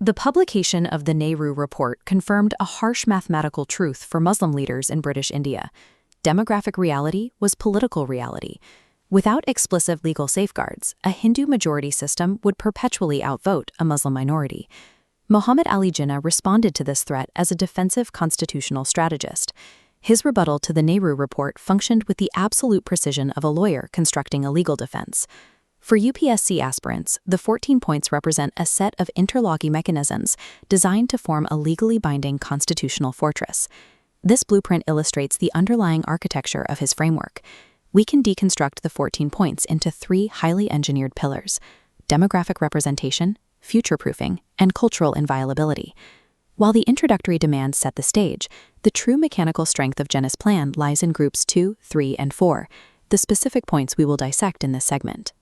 The publication of the Nehru Report confirmed a harsh mathematical truth for Muslim leaders in British India. Demographic reality was political reality. Without explicit legal safeguards, a Hindu majority system would perpetually outvote a Muslim minority. Muhammad Ali Jinnah responded to this threat as a defensive constitutional strategist. His rebuttal to the Nehru Report functioned with the absolute precision of a lawyer constructing a legal defense. For UPSC aspirants, the 14 points represent a set of interlocking mechanisms designed to form a legally binding constitutional fortress. This blueprint illustrates the underlying architecture of his framework. We can deconstruct the 14 points into 3 highly engineered pillars: demographic representation, future-proofing, and cultural inviolability. While the introductory demands set the stage, the true mechanical strength of Jinnah's plan lies in groups 2, 3, and 4, the specific points we will dissect in this segment.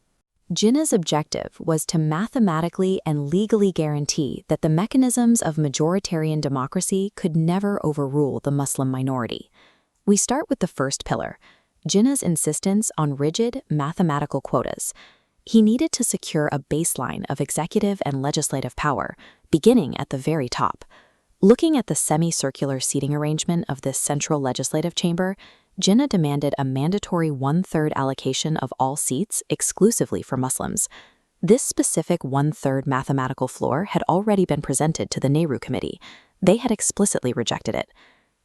Jinnah's objective was to mathematically and legally guarantee that the mechanisms of majoritarian democracy could never overrule the Muslim minority. We start with the first pillar, Jinnah's insistence on rigid mathematical quotas. He needed to secure a baseline of executive and legislative power, beginning at the very top. Looking at the semicircular seating arrangement of this central legislative chamber, Jinnah demanded a mandatory 1/3 allocation of all seats exclusively for Muslims. This specific 1/3 mathematical floor had already been presented to the Nehru Committee. They had explicitly rejected it.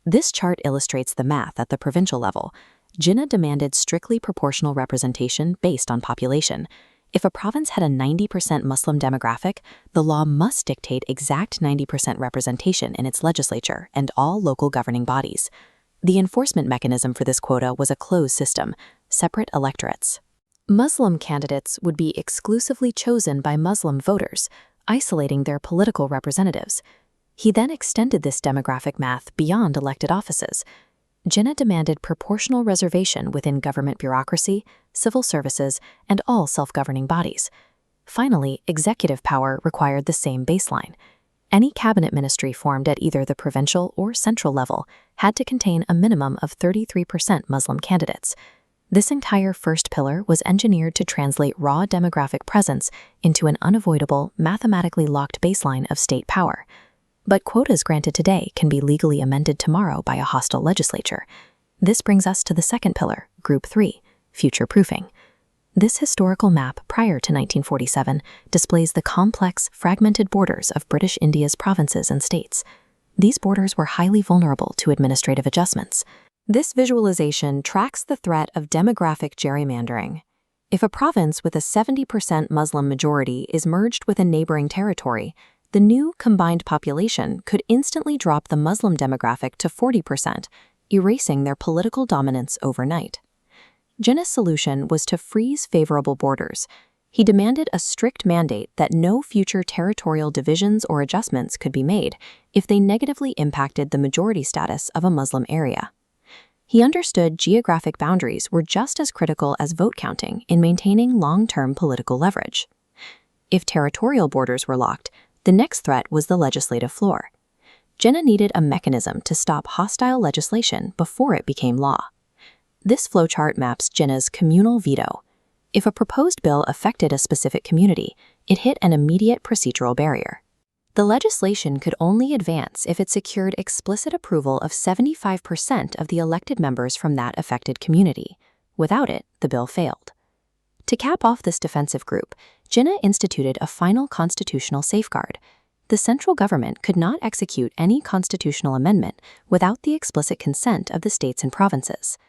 This chart illustrates the math at the provincial level. Jinnah demanded strictly proportional representation based on population. If a province had a 90% Muslim demographic, the law must dictate exact 90% representation in its legislature and all local governing bodies. The enforcement mechanism for this quota was a closed system, separate electorates. Muslim candidates would be exclusively chosen by Muslim voters, isolating their political representatives. He then extended this demographic math beyond elected offices. Jinnah demanded proportional reservation within government bureaucracy, civil services, and all self-governing bodies. Finally, executive power required the same baseline. Any cabinet ministry formed at either the provincial or central level had to contain a minimum of 33% Muslim candidates. This entire first pillar was engineered to translate raw demographic presence into an unavoidable, mathematically locked baseline of state power. But quotas granted today can be legally amended tomorrow by a hostile legislature. This brings us to the second pillar, Group 3, future-proofing. This historical map prior to 1947 displays the complex, fragmented borders of British India's provinces and states. These borders were highly vulnerable to administrative adjustments. This visualization tracks the threat of demographic gerrymandering. If a province with a 70% Muslim majority is merged with a neighboring territory, the new combined population could instantly drop the Muslim demographic to 40%, erasing their political dominance overnight. Jinnah's solution was to freeze favorable borders. He demanded a strict mandate that no future territorial divisions or adjustments could be made if they negatively impacted the majority status of a Muslim area. He understood geographic boundaries were just as critical as vote counting in maintaining long-term political leverage. If territorial borders were locked, the next threat was the legislative floor. Jinnah needed a mechanism to stop hostile legislation before it became law. This flowchart maps Jinnah's communal veto. If a proposed bill affected a specific community, it hit an immediate procedural barrier. The legislation could only advance if it secured explicit approval of 75% of the elected members from that affected community. Without it, the bill failed. To cap off this defensive group, Jinnah instituted a final constitutional safeguard. The central government could not execute any constitutional amendment without the explicit consent of the states and provinces.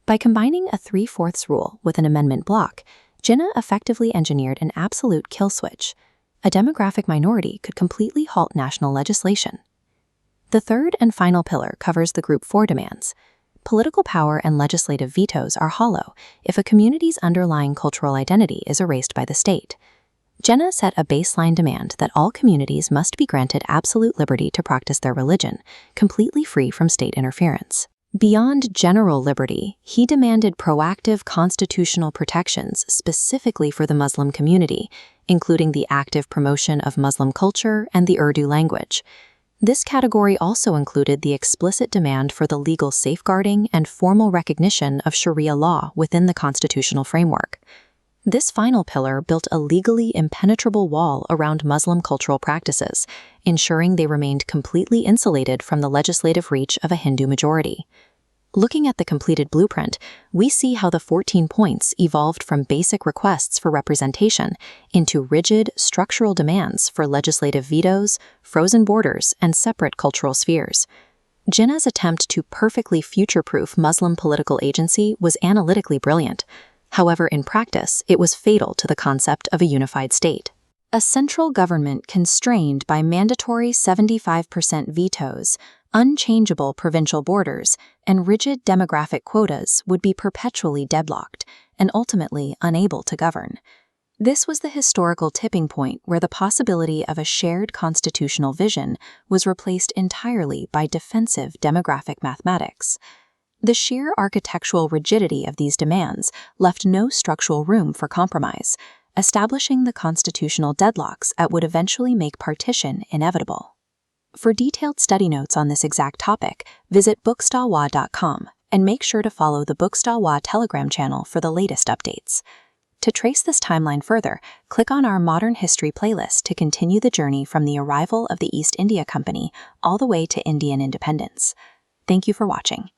By combining a 3/4 rule with an amendment block, Jinnah effectively engineered an absolute kill switch. A demographic minority could completely halt national legislation. The third and final pillar covers the Group 4 demands. Political power and legislative vetoes are hollow if a community's underlying cultural identity is erased by the state. Jinnah set a baseline demand that all communities must be granted absolute liberty to practice their religion, completely free from state interference. Beyond general liberty, he demanded proactive constitutional protections specifically for the Muslim community, including the active promotion of Muslim culture and the Urdu language. This category also included the explicit demand for the legal safeguarding and formal recognition of Sharia law within the constitutional framework. This final pillar built a legally impenetrable wall around Muslim cultural practices, ensuring they remained completely insulated from the legislative reach of a Hindu majority. Looking at the completed blueprint, we see how the 14 points evolved from basic requests for representation into rigid, structural demands for legislative vetoes, frozen borders, and separate cultural spheres. Jinnah's attempt to perfectly future-proof Muslim political agency was analytically brilliant. However, in practice, it was fatal to the concept of a unified state. A central government constrained by mandatory 75% vetoes, unchangeable provincial borders, and rigid demographic quotas would be perpetually deadlocked and ultimately unable to govern. This was the historical tipping point where the possibility of a shared constitutional vision was replaced entirely by defensive demographic mathematics. The sheer architectural rigidity of these demands left no structural room for compromise, establishing the constitutional deadlocks that would eventually make partition inevitable. For detailed study notes on this exact topic, visit bookstawa.com and make sure to follow the Bookstawa Telegram channel for the latest updates. To trace this timeline further, click on our Modern History playlist to continue the journey from the arrival of the East India Company all the way to Indian independence. Thank you for watching.